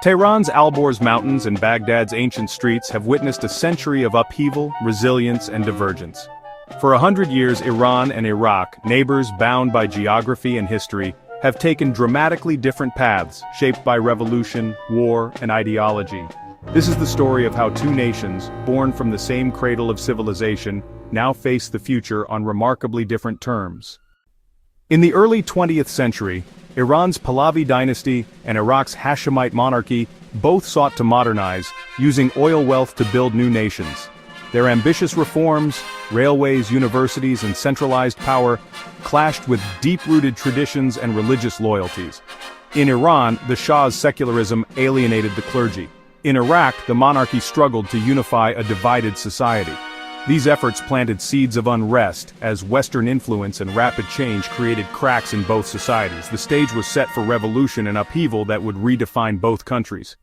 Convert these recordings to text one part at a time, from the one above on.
Tehran's Alborz Mountains and Baghdad's ancient streets have witnessed a century of upheaval, resilience, and divergence. For 100 years, Iran and Iraq, neighbors bound by geography and history, have taken dramatically different paths, shaped by revolution, war, and ideology. This is the story of how two nations, born from the same cradle of civilization, now face the future on remarkably different terms. In the early 20th century, Iran's Pahlavi dynasty and Iraq's Hashemite monarchy both sought to modernize, using oil wealth to build new nations. Their ambitious reforms, railways, universities, and centralized power clashed with deep-rooted traditions and religious loyalties. In Iran, the Shah's secularism alienated the clergy. In Iraq, the monarchy struggled to unify a divided society. These efforts planted seeds of unrest, as Western influence and rapid change created cracks in both societies. The stage was set for revolution and upheaval that would redefine both countries.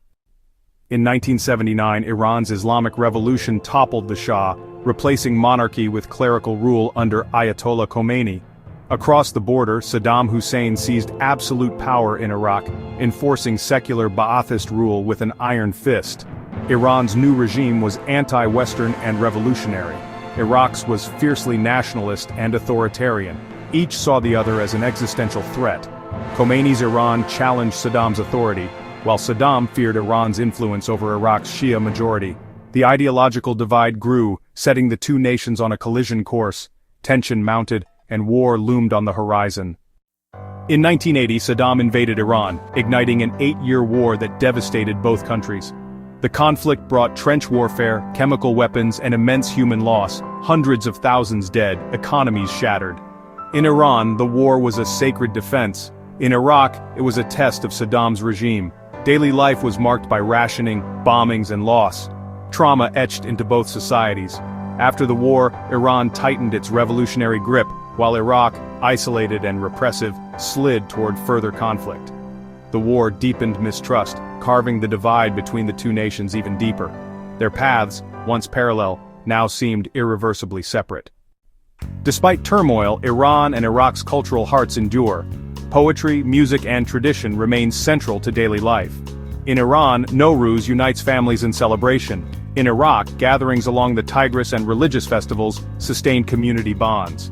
In 1979, Iran's Islamic Revolution toppled the Shah, replacing monarchy with clerical rule under Ayatollah Khomeini. Across the border, Saddam Hussein seized absolute power in Iraq, enforcing secular Ba'athist rule with an iron fist. Iran's new regime was anti-Western and revolutionary. Iraq's was fiercely nationalist and authoritarian. Each saw the other as an existential threat. Khomeini's Iran challenged Saddam's authority, while Saddam feared Iran's influence over Iraq's Shia majority. The ideological divide grew, setting the two nations on a collision course. Tension mounted, and war loomed on the horizon. In 1980, Saddam invaded Iran, igniting an 8-year war that devastated both countries. The conflict brought trench warfare, chemical weapons, and immense human loss, hundreds of thousands dead, economies shattered. In Iran, the war was a sacred defense. In Iraq, it was a test of Saddam's regime. Daily life was marked by rationing, bombings, and loss. Trauma etched into both societies. After the war, Iran tightened its revolutionary grip, while Iraq, isolated and repressive, slid toward further conflict. The war deepened mistrust, carving the divide between the two nations even deeper. Their paths, once parallel, now seemed irreversibly separate. Despite turmoil, Iran and Iraq's cultural hearts endure. Poetry, music, and tradition remain central to daily life. In Iran, Nowruz unites families in celebration. In Iraq, gatherings along the Tigris and religious festivals sustain community bonds.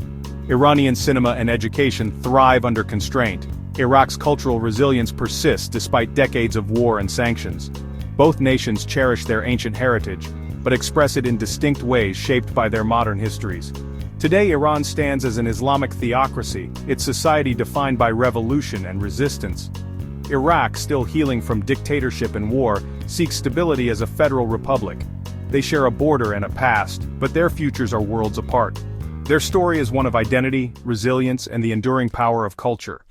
Iranian cinema and education thrive under constraint. Iraq's cultural resilience persists despite decades of war and sanctions. Both nations cherish their ancient heritage, but express it in distinct ways shaped by their modern histories. Today, Iran stands as an Islamic theocracy, its society defined by revolution and resistance. Iraq, still healing from dictatorship and war, seeks stability as a federal republic. They share a border and a past, but their futures are worlds apart. Their story is one of identity, resilience, and the enduring power of culture.